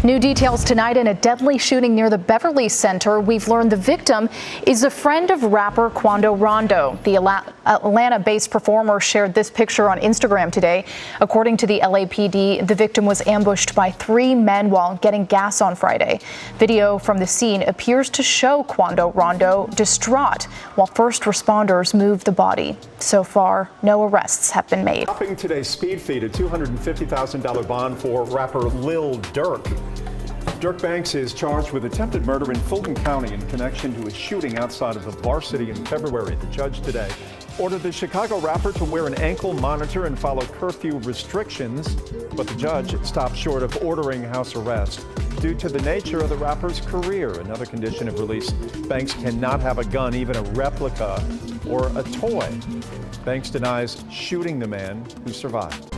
New details tonight in a deadly shooting near the Beverly Center. We've learned the victim is a friend of rapper Quando Rondo. The Atlanta-based performer shared this picture on Instagram today. According to the LAPD, the victim was ambushed by 3 men while getting gas on Friday. Video from the scene appears to show Quando Rondo distraught while first responders moved the body. So far, no arrests have been made. Topping today's speed feed, a $250,000 bond for rapper Lil Durk. Durk Banks is charged with attempted murder in Fulton County in connection to a shooting outside of the Varsity in February. The judge today ordered the Chicago rapper to wear an ankle monitor and follow curfew restrictions, but the judge stopped short of ordering house arrest due to the nature of the rapper's career. Another condition of release: Banks cannot have a gun, even a replica or a toy. Banks denies shooting the man who survived.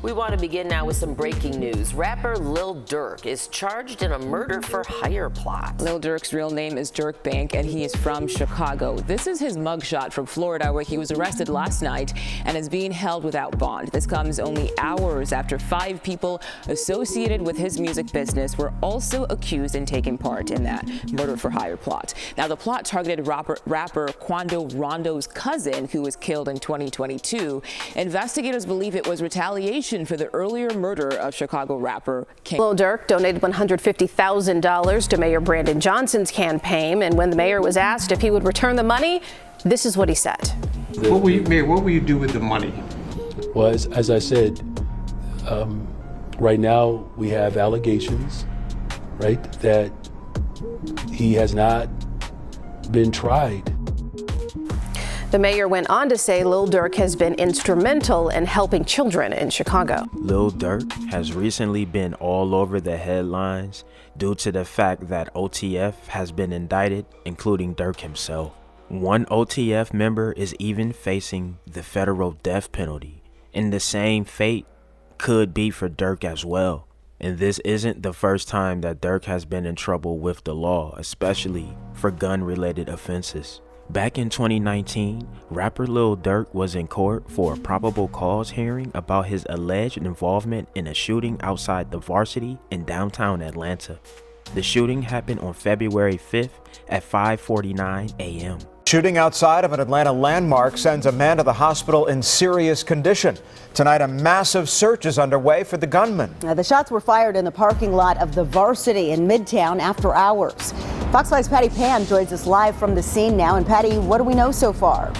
We want to begin now with some breaking news. Rapper Lil Durk is charged in a murder for hire plot. Lil Durk's real name is Durk Banks, and he is from Chicago. This is his mugshot from Florida, where he was arrested last night and is being held without bond. This comes only hours after 5 people associated with his music business were also accused and taking part in that murder for hire plot. Now, the plot targeted rapper Quando Rondo's cousin, who was killed in 2022. Investigators believe it was retaliation for the earlier murder of Chicago rapper King. Lil Durk donated $150,000 to Mayor Brandon Johnson's campaign, and when the mayor was asked if he would return the money, this is what he said. What will you do with the money? Well, as I said, right now we have allegations, right, that he has not been tried. The mayor went on to say Lil Durk has been instrumental in helping children in Chicago. Lil Durk has recently been all over the headlines due to the fact that OTF has been indicted, including Durk himself. One OTF member is even facing the federal death penalty, and the same fate could be for Durk as well. And this isn't the first time that Durk has been in trouble with the law, especially for gun-related offenses. Back in 2019, rapper Lil Durk was in court for a probable cause hearing about his alleged involvement in a shooting outside the Varsity in downtown Atlanta. The shooting happened on February 5th at 5:49 a.m. Shooting outside of an Atlanta landmark sends a man to the hospital in serious condition. Tonight, a massive search is underway for the gunman. The shots were fired in the parking lot of the Varsity in Midtown after hours. Fox 5's Patty Pan joins us live from the scene now. And Patty, what do we know so far?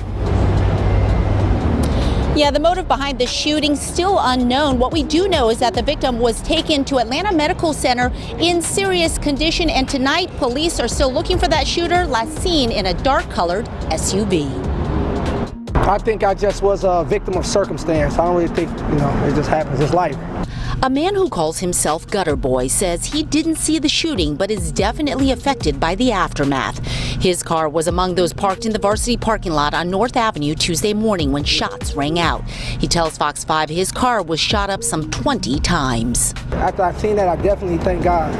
Yeah, the motive behind the shooting still unknown. What we do know is that the victim was taken to Atlanta Medical Center in serious condition, and tonight police are still looking for that shooter, last seen in a dark-colored SUV. I think I just was a victim of circumstance. I don't really think, it just happens. It's life. A man who calls himself Gutter Boy says he didn't see the shooting, but is definitely affected by the aftermath. His car was among those parked in the Varsity parking lot on North Avenue Tuesday morning when shots rang out. He tells Fox 5 his car was shot up some 20 times. After I've seen that, I definitely thank God,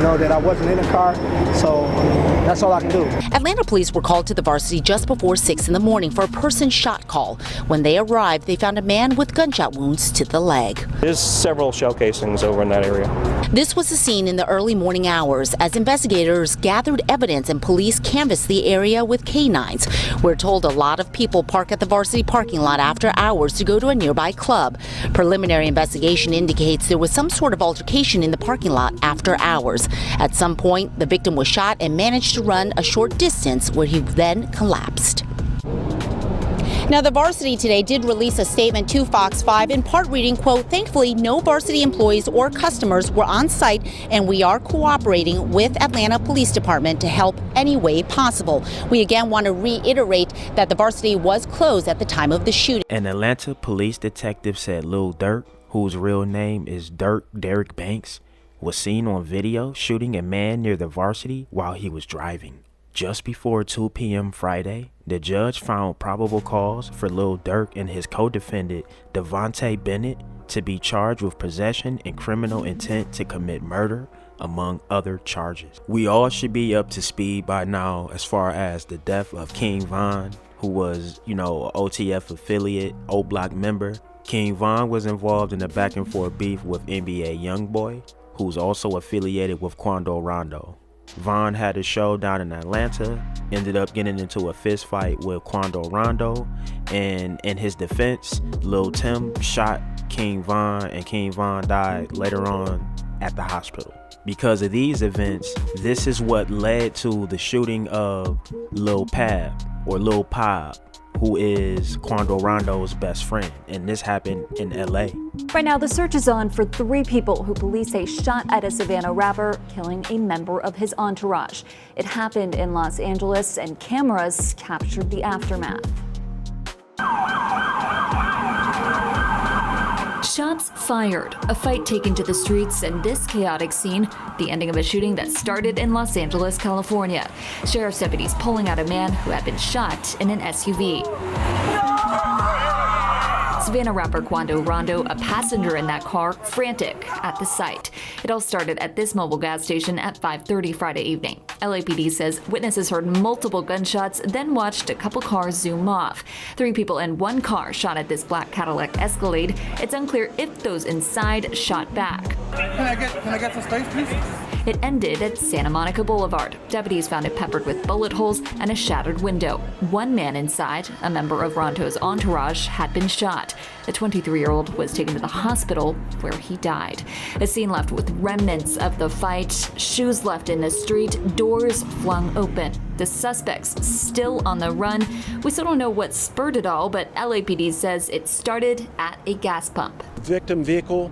that I wasn't in the car. So that's all I can do. Atlanta police were called to the Varsity just before 6 in the morning for a person shot call. When they arrived, they found a man with gunshot wounds to the leg. There's several shell casings over in that area. This was a scene in the early morning hours as investigators gathered evidence and police canvassed the area with canines. We're told a lot of people park at the Varsity parking lot after hours to go to a nearby club. Preliminary investigation indicates there was some sort of altercation in the parking lot after hours. At some point, the victim was shot and managed to run a short distance where he then collapsed. Now, the Varsity today did release a statement to Fox 5, in part reading, quote, "Thankfully, no Varsity employees or customers were on site, and we are cooperating with Atlanta Police Department to help any way possible." We again want to reiterate that the Varsity was closed at the time of the shooting. An Atlanta police detective said Lil Durk, whose real name is Durk Banks, was seen on video shooting a man near the Varsity while he was driving. Just before 2 p.m. Friday, the judge found probable cause for Lil Durk and his co-defendant Devontay Bennett to be charged with possession and criminal intent to commit murder, among other charges. We all should be up to speed by now as far as the death of King Von, who was, an OTF affiliate, O Block member. Kavon was involved in a back-and-forth beef with NBA YoungBoy, who's also affiliated with Quando Rondo. Von had a show down in Atlanta, ended up getting into a fist fight with Quando Rondo, and in his defense, Lil Tim shot Kavon, and Kavon died later on at the hospital. Because of these events, this is what led to the shooting of Lil Pab, or Lil Pab, who is Quando Rondo's best friend, and this happened in LA. Right now, the search is on for 3 people who police say shot at a Savannah rapper, killing a member of his entourage. It happened in Los Angeles, and cameras captured the aftermath. Shots fired, a fight taken to the streets, and this chaotic scene, the ending of a shooting that started in Los Angeles, California. Sheriff's deputies pulling out a man who had been shot in an SUV. Savannah rapper Quando Rondo, a passenger in that car, frantic at the sight. It all started at this mobile gas station at 5:30 Friday evening. LAPD says witnesses heard multiple gunshots, then watched a couple cars zoom off. 3 people in one car shot at this black Cadillac Escalade. It's unclear if those inside shot back. Can I get some space, please? It ended at Santa Monica Boulevard. Deputies found it peppered with bullet holes and a shattered window. One man inside, a member of Rondo's entourage, had been shot. The 23-year-old was taken to the hospital where he died. A scene left with remnants of the fight, shoes left in the street, doors flung open. The suspects still on the run. We still don't know what spurred it all, but LAPD says it started at a gas pump. Victim vehicle,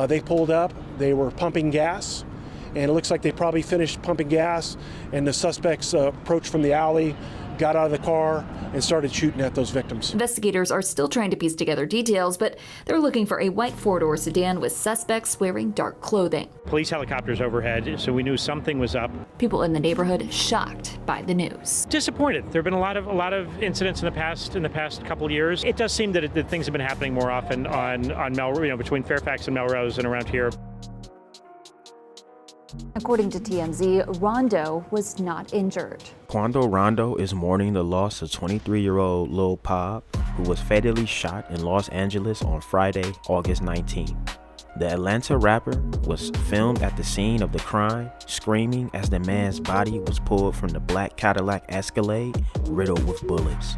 they pulled up, they were pumping gas, and it looks like they probably finished pumping gas, and the suspects approached from the alley, got out of the car, and started shooting at those victims. Investigators are still trying to piece together details, but they're looking for a white 4-door sedan with suspects wearing dark clothing. Police helicopters overhead, so we knew something was up. People in the neighborhood shocked by the news. Disappointed. There have been a lot of incidents in the past couple years. It does seem that things have been happening more often on Melrose, between Fairfax and Melrose and around here. According to TMZ, Rondo was not injured. Quando Rondo is mourning the loss of 23-year-old Lil Pab, who was fatally shot in Los Angeles on Friday, August 19. The Atlanta rapper was filmed at the scene of the crime, screaming as the man's body was pulled from the black Cadillac Escalade, riddled with bullets.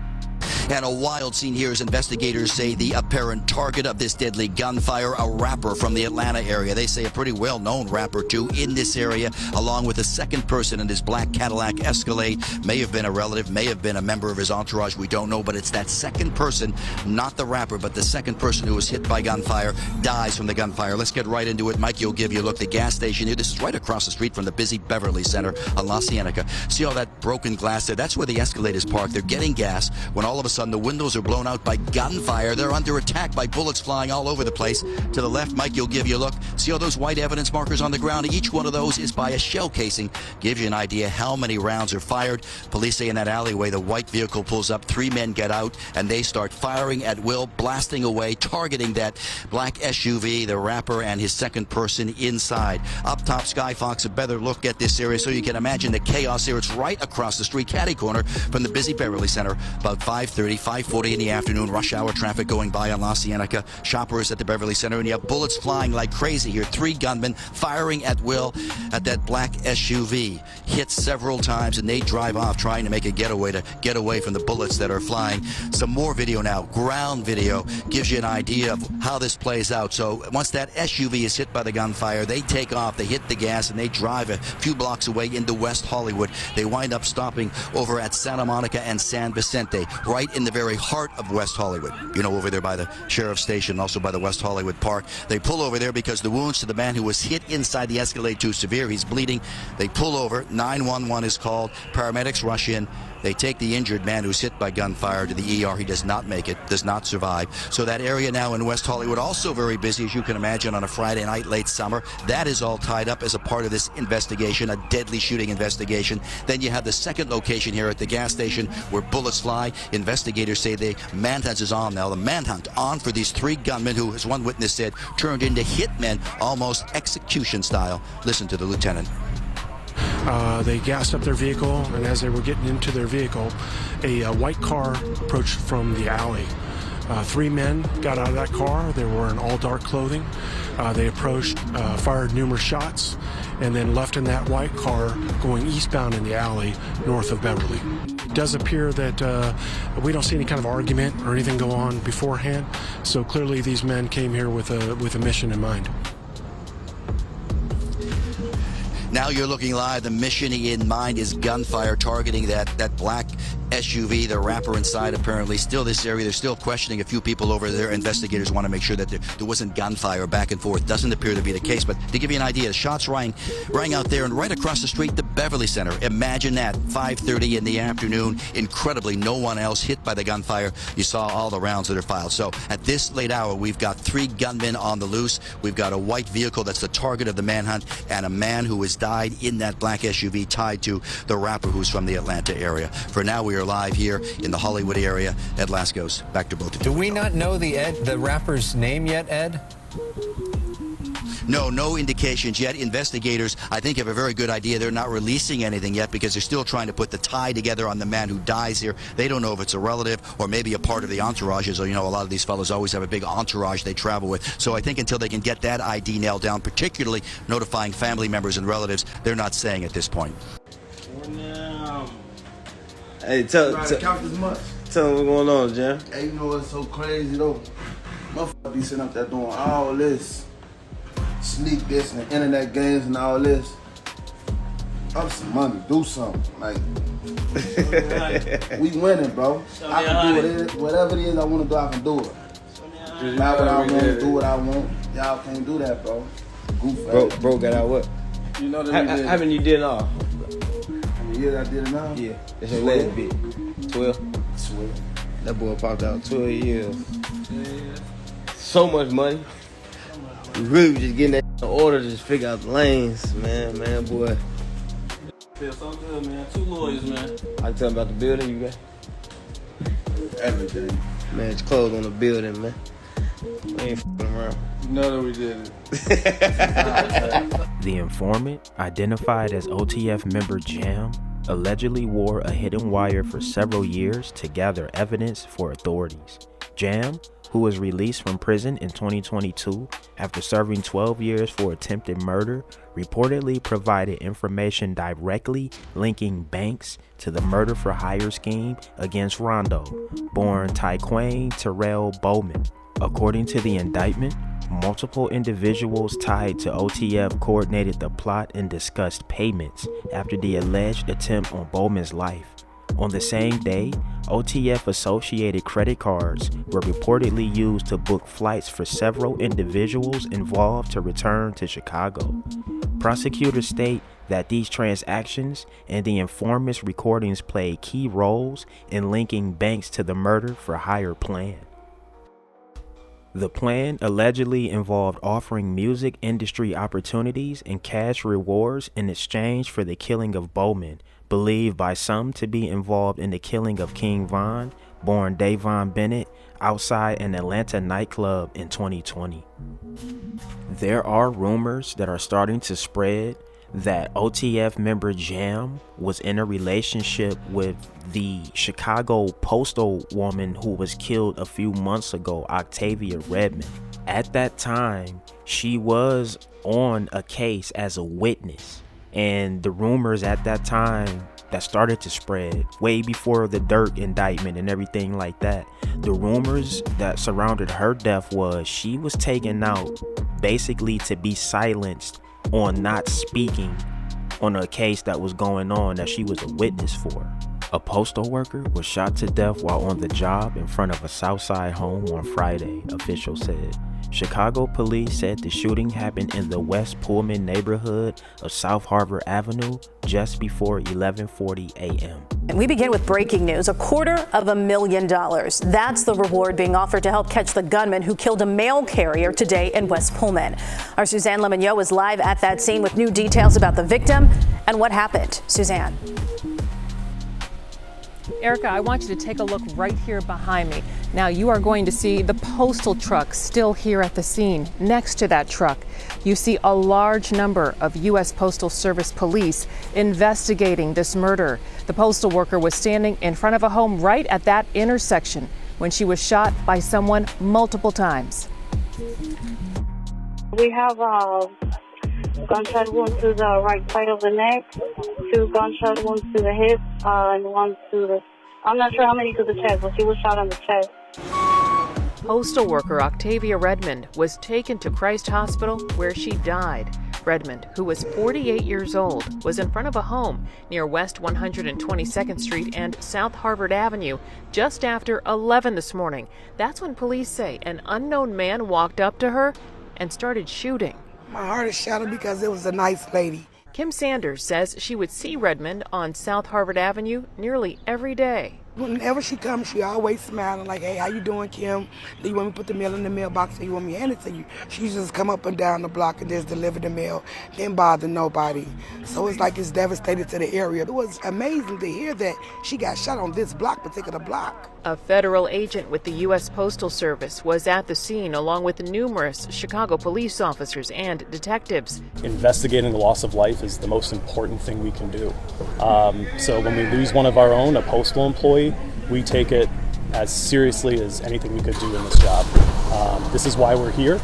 And a wild scene here as investigators say the apparent target of this deadly gunfire, a rapper from the Atlanta area. They say a pretty well-known rapper, too, in this area, along with a second person in this black Cadillac Escalade. May have been a relative, may have been a member of his entourage. We don't know, but it's that second person, not the rapper, but the second person who was hit by gunfire, dies from the gunfire. Let's get right into it. Mike, you'll give you a look. The gas station here, this is right across the street from the busy Beverly Center on La Cienega. See all that broken glass there? That's where the Escalade is parked. They're getting gas when all of a sudden the windows are blown out by gunfire. They're under attack by bullets flying all over the place. To the left, Mike, you'll give you a look. See all those white evidence markers on the ground? Each one of those is by a shell casing. Gives you an idea how many rounds are fired. Police say in that alleyway, the white vehicle pulls up, 3 men get out, and they start firing at will, blasting away, targeting that black SUV, the rapper, and his second person inside. Up top, Sky Fox, a better look at this area so you can imagine the chaos here. It's right across the street, catty corner from the busy Beverly Center. About 5:40 in the afternoon, rush hour traffic going by on La Cienega. Shoppers at the Beverly Center, and you have bullets flying like crazy here. 3 gunmen firing at will at that black SUV. Hit several times, and they drive off trying to make a getaway to get away from the bullets that are flying. Some more video now. Ground video gives you an idea of how this plays out. So once that SUV is hit by the gunfire, they take off, they hit the gas, and they drive a few blocks away into West Hollywood. They wind up stopping over at Santa Monica and San Vicente, right in the very heart of West Hollywood. You know, over there by the sheriff's station, also by the West Hollywood Park. They pull over there because the wounds to the man who was hit inside the Escalade too severe. He's bleeding. They pull over. 911 is called. Paramedics rush in. They take the injured man who's hit by gunfire to the ER. He does not make it, does not survive. So that area now in West Hollywood, also very busy, as you can imagine, on a Friday night, late summer. That is all tied up as a part of this investigation, a deadly shooting investigation. Then you have the second location here at the gas station where bullets fly. Investigators say the manhunt is on now. The manhunt on for these 3 gunmen who, as one witness said, turned into hitmen, almost execution style. Listen to the lieutenant. They gassed up their vehicle, and as they were getting into their vehicle, a white car approached from the alley. 3 men got out of that car. They were in all dark clothing. They approached, fired numerous shots, and then left in that white car going eastbound in the alley north of Beverly. It does appear that we don't see any kind of argument or anything go on beforehand, so clearly these men came here with a mission in mind. Now you're looking live. The mission in mind is gunfire targeting that black SUV, the rapper inside apparently. Still this area, they're still questioning a few people over there. Investigators want to make sure that there wasn't gunfire back and forth. Doesn't appear to be the case, but to give you an idea, the shots rang out there and right across the street, the Beverly Center. Imagine that, 5:30 in the afternoon. Incredibly, no one else hit by the gunfire. You saw all the rounds that are filed. So at this late hour, we've got 3 gunmen on the loose. We've got a white vehicle that's the target of the manhunt, and a man who has died in that black SUV tied to the rapper who's from the Atlanta area. For now, we are live here in the Hollywood area. Ed Lascos, back to both of you. Do we not know the rapper's name yet, Ed? No indications yet. Investigators, I think, have a very good idea. They're not releasing anything yet because they're still trying to put the tie together on the man who dies here. They don't know if it's a relative or maybe a part of the entourage. As you know, a lot of these fellows always have a big entourage they travel with. So I think until they can get that ID nailed down, particularly notifying family members and relatives, they're not saying at this point. Hey, tell me what's going on, Jam. Hey, you know what's so crazy though? Motherfucker be sitting up there doing all this, sneak this and internet games and all this. Up some money, do something. Like, we winning, bro. I can do it. Whatever it is I want to do, I can do it. Not what I want, do what I want. Y'all can't do that, bro. Goof. Bro got out what? You know that how many you did all? How many years I did it now? Yeah. That's your last bit. 12? 12. That boy popped out 12 years. So much money. We really was just getting that in order to just figure out the lanes, man, boy. Feel so good, man. 2 lawyers, man. I tell them about the building you got? Everything. Man, it's closed on the building, man. We ain't f***ing around. No, we didn't. The informant, identified as OTF member Jam, allegedly wore a hidden wire for several years to gather evidence for authorities. Jam, who was released from prison in 2022 after serving 12 years for attempted murder, reportedly provided information directly linking Banks to the murder for hire scheme against Rondo, born Tyquane Terrell Bowman. According to the indictment, multiple individuals tied to OTF coordinated the plot and discussed payments after the alleged attempt on Bowman's life. On the same day, OTF-associated credit cards were reportedly used to book flights for several individuals involved to return to Chicago. Prosecutors state that these transactions and the informant's recordings played key roles in linking Banks to the murder for hire plan. The plan allegedly involved offering music industry opportunities and cash rewards in exchange for the killing of Bowman, believed by some to be involved in the killing of King Von, born Davon Bennett, outside an Atlanta nightclub in 2020. There are rumors that are starting to spread that OTF member Jam was in a relationship with the Chicago postal woman who was killed a few months ago, Octavia Redmond. At that time, she was on a case as a witness, and the rumors at that time that started to spread way before the Durk indictment and everything like that, the rumors that surrounded her death was she was taken out basically to be silenced on not speaking on a case that was going on that she was a witness for. A postal worker was shot to death while on the job in front of a Southside home on Friday, officials said. Chicago police said the shooting happened in the West Pullman neighborhood of South Harbor Avenue just before 11:40 a.m. And we begin with breaking news. $250,000. That's the reward being offered to help catch the gunman who killed a mail carrier today in West Pullman. Our Suzanne Lemonnier is live at that scene with new details about the victim and what happened. Suzanne. Erica, I want you to take a look right here behind me. Now you are going to see the postal truck still here at the scene. Next to that truck, you see a large number of U.S. Postal Service police investigating this murder. The postal worker was standing in front of a home right at that intersection when she was shot by someone multiple times. We have a gunshot wound to the right side of the neck, 2 gunshot wounds to the hip, and 1 to the, I'm not sure how many to the chest, but she was shot on the chest. Postal worker Octavia Redmond was taken to Christ Hospital where she died. Redmond, who was 48 years old, was in front of a home near West 122nd Street and South Harvard Avenue just after 11 this morning. That's when police say an unknown man walked up to her and started shooting. My heart is shattered because it was a nice lady. Kim Sanders says she would see Redmond on South Harvard Avenue nearly every day. Whenever she comes, she always smiling like, hey, how you doing, Kim? Do you want me to put the mail in the mailbox or you want me to hand it to you? She just come up and down the block and just deliver the mail, didn't bother nobody. So it's like it's devastated to the area. It was amazing to hear that she got shot on this particular block. A federal agent with the U.S. Postal Service was at the scene along with numerous Chicago police officers and detectives. Investigating the loss of life is the most important thing we can do. So when we lose one of our own, a postal employee, we take it as seriously as anything we could do in this job. This is why we're here.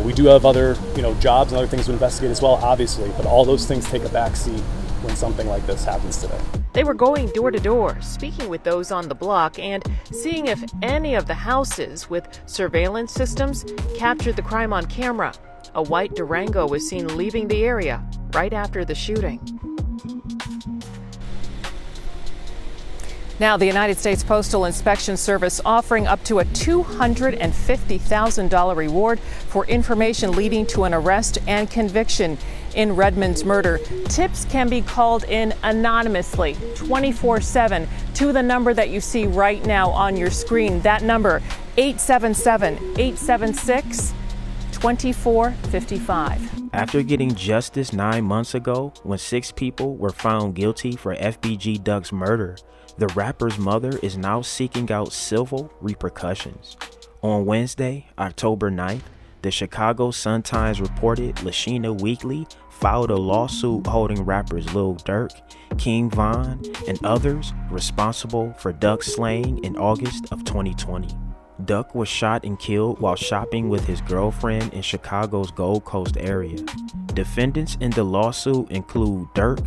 We do have other, jobs and other things to investigate as well, obviously, but all those things take a backseat when something like this happens today. They were going door to door, speaking with those on the block and seeing if any of the houses with surveillance systems captured the crime on camera. A white Durango was seen leaving the area right after the shooting. Now, the United States Postal Inspection Service offering up to a $250,000 reward for information leading to an arrest and conviction in Redmond's murder. Tips can be called in anonymously 24/7 to the number that you see right now on your screen. That number, 877-876-2455. After getting justice 9 months ago, when 6 people were found guilty for FBG Duck's murder, the rapper's mother is now seeking out civil repercussions. On Wednesday, October 9th, the Chicago Sun-Times reported Lashina Weekly filed a lawsuit holding rappers Lil Durk, Kavon, and others responsible for Duck's slaying in August of 2020. Duck was shot and killed while shopping with his girlfriend in Chicago's Gold Coast area. Defendants in the lawsuit include Durk,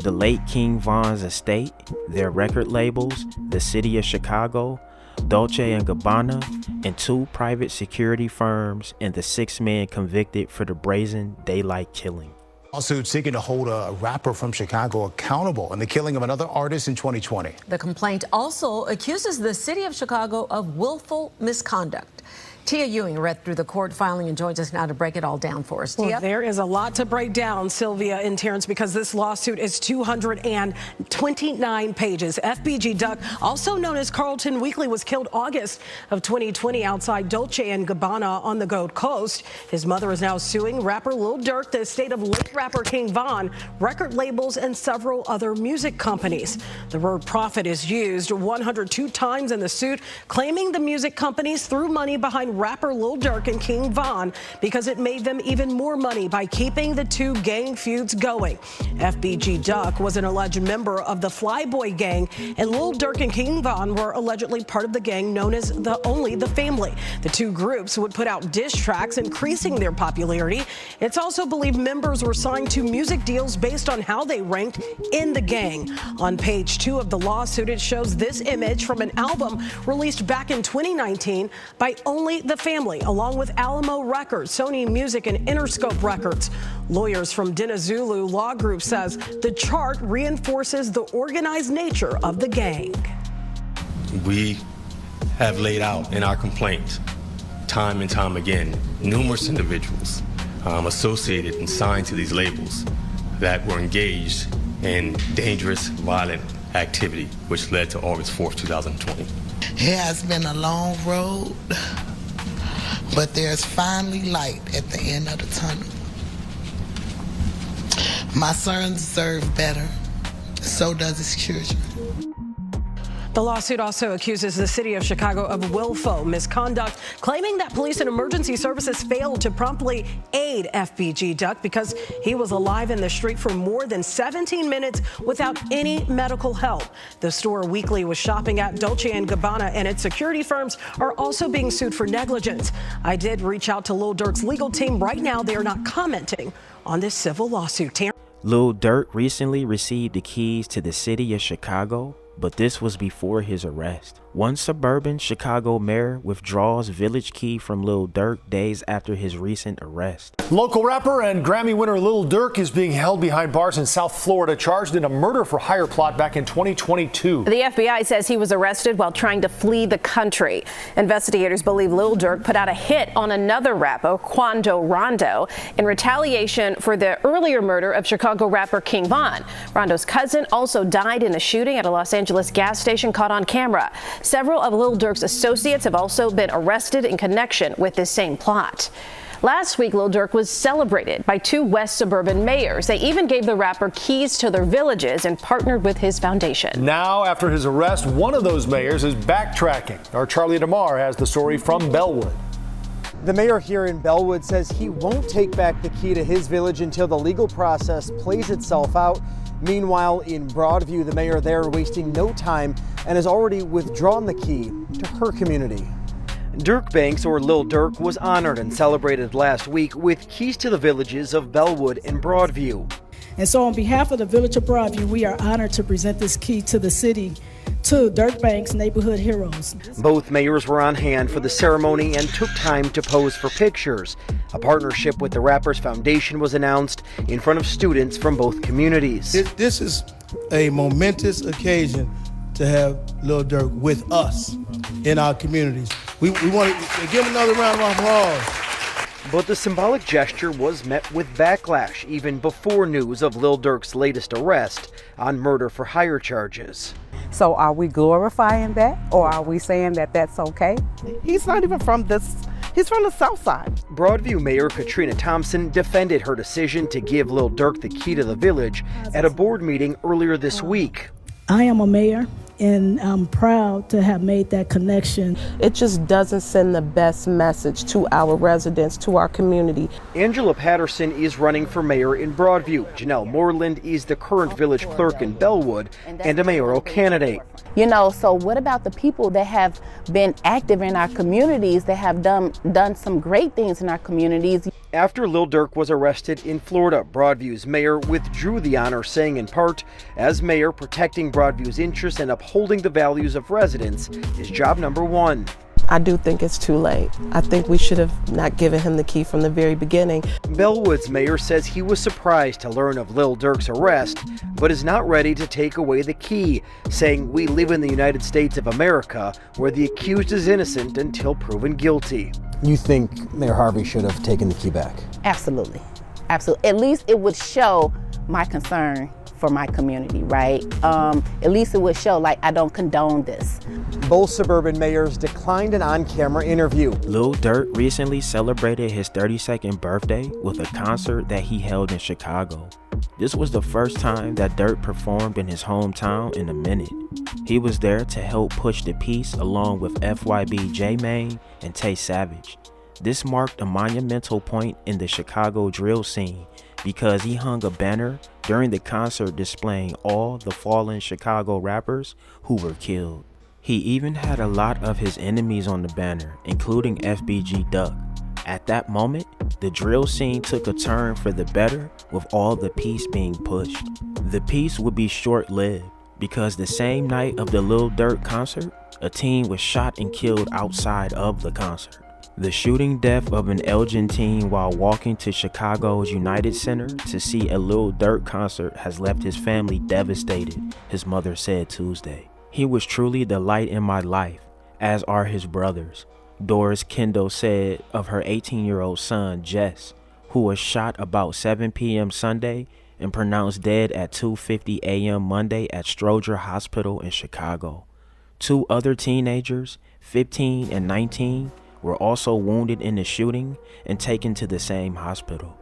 the late Kavon's estate, their record labels, the city of Chicago, Dolce & Gabbana, and 2 private security firms, and the 6 men convicted for the brazen daylight killing. Lawsuit seeking to hold a rapper from Chicago accountable in the killing of another artist in 2020. The complaint also accuses the city of Chicago of willful misconduct. Tia Ewing read through the court filing and joins us now to break it all down for us. Tia? Well, there is a lot to break down, Sylvia and Terrence, because this lawsuit is 229 pages. FBG Duck, also known as Carlton Weekly, was killed August of 2020 outside Dolce & Gabbana on the Gold Coast. His mother is now suing rapper Lil Durk, the estate of late rapper Kavon, record labels, and several other music companies. The word profit is used 102 times in the suit, claiming the music companies threw money behind rapper Lil Durk and Kavon because it made them even more money by keeping the 2 gang feuds going. FBG Duck was an alleged member of the Flyboy gang, and Lil Durk and Kavon were allegedly part of the gang known as the Family. The 2 groups would put out diss tracks, increasing their popularity. It's also believed members were signed to music deals based on how they ranked in the gang. On page 2 of the lawsuit, it shows this image from an album released back in 2019 by only the Family, along with Alamo Records, Sony Music, and Interscope Records. Lawyers from Dinazulu Law Group says the chart reinforces the organized nature of the gang. We have laid out in our complaint time and time again numerous individuals associated and signed to these labels that were engaged in dangerous, violent activity, which led to August 4th, 2020. It has been a long road, but there's finally light at the end of the tunnel. My son deserves better, so does his children. The lawsuit also accuses the city of Chicago of willful misconduct, claiming that police and emergency services failed to promptly aid FBG Duck because he was alive in the street for more than 17 minutes without any medical help. The store Weekly was shopping at Dolce & Gabbana, and its security firms are also being sued for negligence. I did reach out to Lil Durk's legal team. Right now, they are not commenting on this civil lawsuit. Lil Durk recently received the keys to the city of Chicago, but this was before his arrest. One suburban Chicago mayor withdraws village key from Lil Durk days after his recent arrest. Local rapper and Grammy winner Lil Durk is being held behind bars in South Florida, charged in a murder for hire plot back in 2022. The FBI says he was arrested while trying to flee the country. Investigators believe Lil Durk put out a hit on another rapper, Quando Rondo, in retaliation for the earlier murder of Chicago rapper King Von. Rondo's cousin also died in a shooting at a Los Angeles gas station caught on camera. Several of Lil Durk's associates have also been arrested in connection with this same plot. Last week, Lil Durk was celebrated by two West suburban mayors. They even gave the rapper keys to their villages and partnered with his foundation. Now, after his arrest, one of those mayors is backtracking. Our Charlie DeMar has the story from Bellwood. The mayor here in Bellwood says he won't take back the key to his village until the legal process plays itself out. Meanwhile, in Broadview, the mayor there wasting no time and has already withdrawn the key to her community. Durk Banks, or Lil Durk, was honored and celebrated last week with keys to the villages of Bellwood and Broadview. And so on behalf of the village of Broadview, we are honored to present this key to the city to Durk Banks Neighborhood Heroes. Both mayors were on hand for the ceremony and took time to pose for pictures. A partnership with the rapper's foundation was announcannounced in front of students from both communities. This is a momentous occasion to have Lil Durk with us in our communities. We want to give him another round of applause. But the symbolic gesture was met with backlash even before news of Lil Durk's latest arrest on murder for hire charges. So are we glorifying that, or are we saying that that's okay? He's not even from this, he's from the South Side. Broadview Mayor Katrina Thompson defended her decision to give Lil Durk the key to the village at a board meeting earlier this week. I am a mayor, and I'm proud to have made that connection. It just doesn't send the best message to our residents, to our community. Angela Patterson is running for mayor in Broadview. Janelle Moreland is the current village clerk in Bellwood and a mayoral candidate. You know, so what about the people that have been active in our communities, that have done some great things in our communities? After Lil Durk was arrested in Florida, Broadview's mayor withdrew the honor, saying in part, as mayor, protecting Broadview's interests and upholding the values of residents is job number one. I do think it's too late. I think we should have not given him the key from the very beginning. Bellwood's mayor says he was surprised to learn of Lil Durk's arrest, but is not ready to take away the key, saying we live in the United States of America, where the accused is innocent until proven guilty. You think Mayor Harvey should have taken the key back? Absolutely. Absolutely. At least it would show my concern for my community, right? At least it would show, like, I don't condone this. Both suburban mayors declined an on-camera interview. Lil Durk recently celebrated his 32nd birthday with a concert that he held in Chicago. This was the first time that Durk performed in his hometown in a minute. He was there to help push the peace along with FYB J-Mane and Tay Savage. This marked a monumental point in the Chicago drill scene because he hung a banner during the concert displaying all the fallen Chicago rappers who were killed. He even had a lot of his enemies on the banner, including FBG Duck. At that moment, the drill scene took a turn for the better with all the peace being pushed. The peace would be short-lived because the same night of the Lil Durk concert, a teen was shot and killed outside of the concert. The shooting death of an Elgin teen while walking to Chicago's United Center to see a Lil Durk concert has left his family devastated, his mother said Tuesday. He was truly the light in my life, as are his brothers, Doris Kendall said of her 18-year-old son, Jess, who was shot about 7 p.m. Sunday and pronounced dead at 2:50 a.m. Monday at Stroger Hospital in Chicago. Two other teenagers, 15 and 19, were also wounded in the shooting and taken to the same hospital.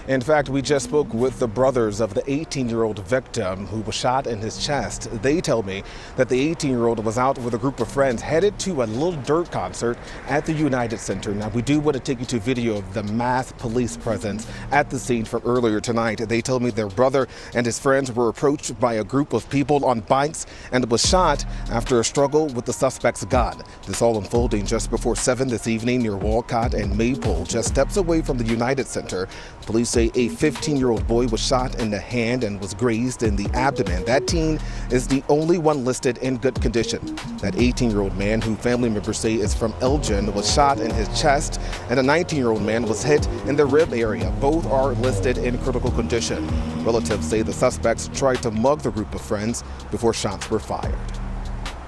In fact, we just spoke with the brothers of the 18-year-old victim who was shot in his chest. They tell me that the 18-year-old was out with a group of friends headed to a Lil Durk concert at the United Center. Now, we do want to take you to video of the mass police presence at the scene from earlier tonight. They told me their brother and his friends were approached by a group of people on bikes and was shot after a struggle with the suspect's gun. This all unfolding just before 7 this evening near Walcott and Maple, just steps away from the United Center. Police say a 15-year-old boy was shot in the hand and was grazed in the abdomen. That teen is the only one listed in good condition. That 18-year-old man, who family members say is from Elgin, was shot in his chest, and a 19-year-old man was hit in the rib area. Both are listed in critical condition. Relatives say the suspects tried to mug the group of friends before shots were fired.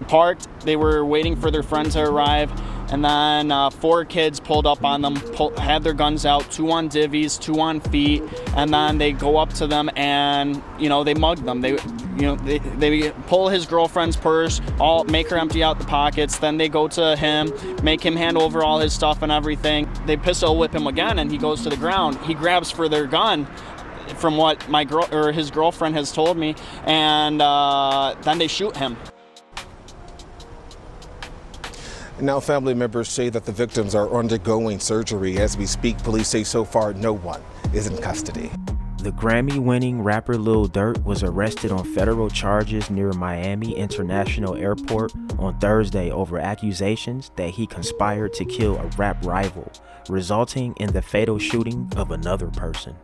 Parked, they were waiting for their friends to arrive, and then 4 kids pulled up on them, had their guns out, 2 on divvies, 2 on feet, and then they go up to them and, they mug them. They pull his girlfriend's purse, make her empty out the pockets, then they go to him, make him hand over all his stuff and everything. They pistol whip him again and he goes to the ground. He grabs for their gun, from what his girlfriend has told me, and then they shoot him. Now, family members say that the victims are undergoing surgery as we speak. Police say so far no one is in custody. The Grammy-winning rapper Lil Durk was arrested on federal charges near Miami International Airport on Thursday over accusations that he conspired to kill a rap rival, resulting in the fatal shooting of another person.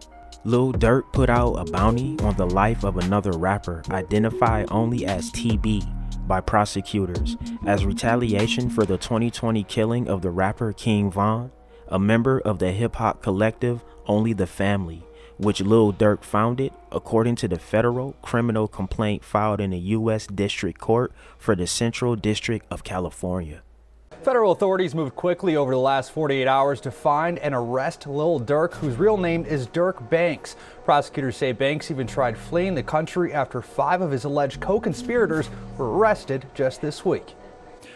Lil Durk put out a bounty on the life of another rapper identified only as TB by prosecutors as retaliation for the 2020 killing of the rapper Kavon, a member of the hip-hop collective Only the Family, which Lil Durk founded, according to the federal criminal complaint filed in the U.S. District Court for the Central District of California. Federal authorities moved quickly over the last 48 hours to find and arrest Lil Durk, whose real name is Durk Banks. Prosecutors say Banks even tried fleeing the country after 5 of his alleged co-conspirators were arrested just this week.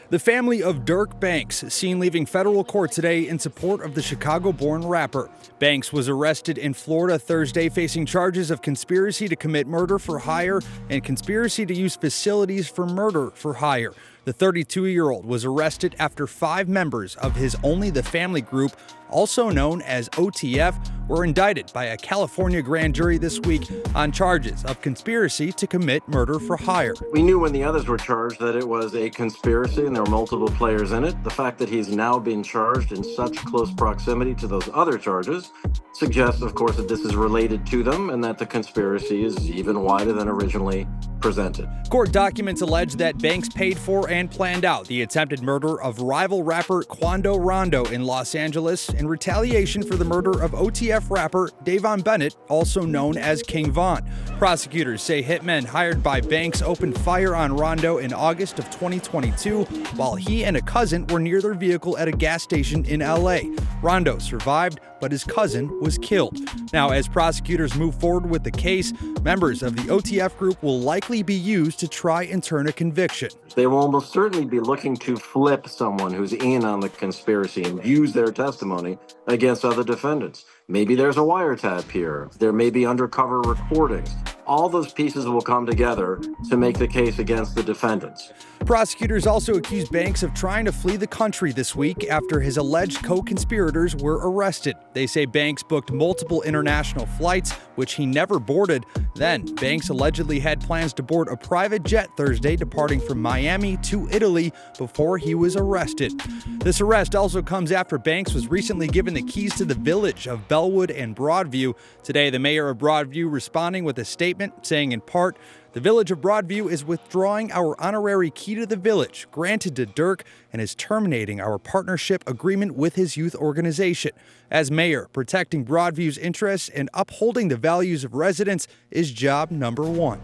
The family of Durk Banks seen leaving federal court today in support of the Chicago-born rapper. Banks was arrested in Florida Thursday, facing charges of conspiracy to commit murder for hire and conspiracy to use facilities for murder for hire. The 32-year-old was arrested after 5 members of his Only the Family group, also known as OTF, were indicted by a California grand jury this week on charges of conspiracy to commit murder for hire. We knew when the others were charged that it was a conspiracy and there were multiple players in it. The fact that he's now being charged in such close proximity to those other charges suggests, of course, that this is related to them and that the conspiracy is even wider than originally presented. Court documents allege that Banks paid for and planned out the attempted murder of rival rapper Quando Rondo in Los Angeles in retaliation for the murder of OTF rapper Davon Bennett, also known as King Von. Prosecutors say hitmen hired by Banks opened fire on Rondo in August of 2022 while he and a cousin were near their vehicle at a gas station in LA. Rondo survived, but his cousin was killed. Now, as prosecutors move forward with the case, members of the OTF group will likely be used to try and turn a conviction. They will almost certainly be looking to flip someone who's in on the conspiracy and use their testimony against other defendants. Maybe there's a wiretap here. There may be undercover recordings. All those pieces will come together to make the case against the defendants. Prosecutors also accused Banks of trying to flee the country this week after his alleged co-conspirators were arrested. They say Banks booked multiple international flights, which he never boarded. Then, Banks allegedly had plans to board a private jet Thursday, departing from Miami to Italy before he was arrested. This arrest also comes after Banks was recently given the keys to the village of Bellwood and Broadview. Today, the mayor of Broadview responding with a statement saying in part, "The village of Broadview is withdrawing our honorary key to the village granted to Durk and is terminating our partnership agreement with his youth organization. As mayor, protecting Broadview's interests and upholding the values of residents is job number 1.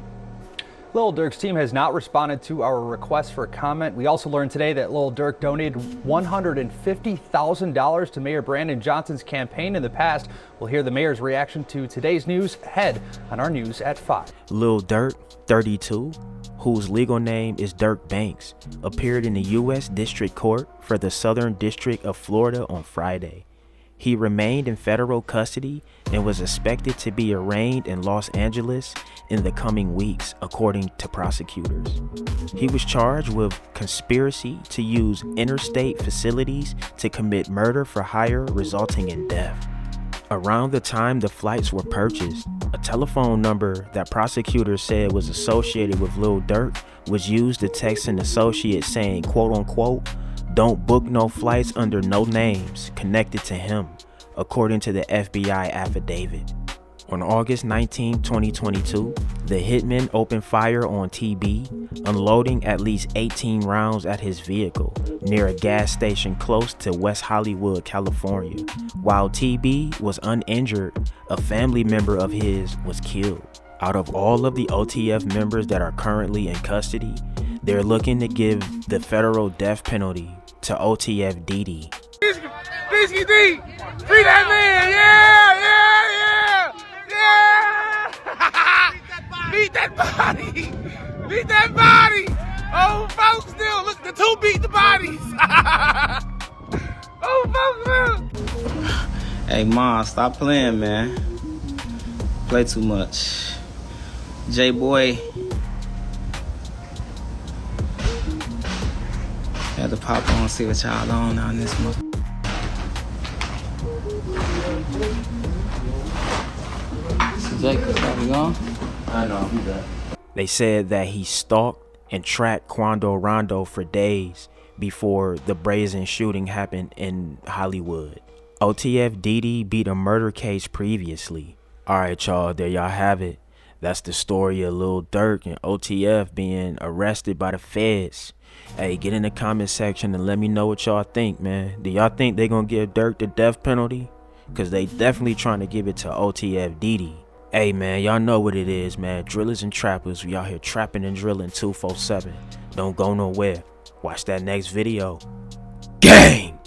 Lil Durk's team has not responded to our request for comment. We also learned today that Lil Durk donated $150,000 to Mayor Brandon Johnson's campaign in the past. We'll hear the mayor's reaction to today's news ahead on our news at 5. Lil Durk, 32, whose legal name is Durk Banks, appeared in the U.S. District Court for the Southern District of Florida on Friday. He remained in federal custody and was expected to be arraigned in Los Angeles in the coming weeks, according to prosecutors. He was charged with conspiracy to use interstate facilities to commit murder for hire, resulting in death. Around the time the flights were purchased, a telephone number that prosecutors said was associated with Lil Durk was used to text an associate saying, quote unquote, "Don't book no flights under no names connected to him," according to the FBI affidavit. On August 19, 2022, the hitman opened fire on TB, unloading at least 18 rounds at his vehicle near a gas station close to West Hollywood, California. While TB was uninjured, a family member of his was killed. Out of all of the OTF members that are currently in custody, they're looking to give the federal death penalty to OTF DeDe. Biscuit D! Free that man! Yeah! Beat that body! Beat that body! Oh, folks, still look, the two beat the bodies! Oh, folks, Hey, Mom, stop playing, man. Play too much. J-Boy had to pop on, see what y'all on this month. I know, he's that. They said that he stalked and tracked Quando Rondo for days before the brazen shooting happened in Hollywood. OTF DeDe beat a murder case previously. Alright y'all, there y'all have it. That's the story of Lil Durk and OTF being arrested by the feds. Hey, get in the comment section and let me know what y'all think, man. Do y'all think they gonna give Durk the death penalty? Cause they definitely trying to give it to OTF DeDe. Hey man, y'all know what it is, man. Drillers and trappers, we out here trapping and drilling 247. Don't go nowhere. Watch that next video. Gang!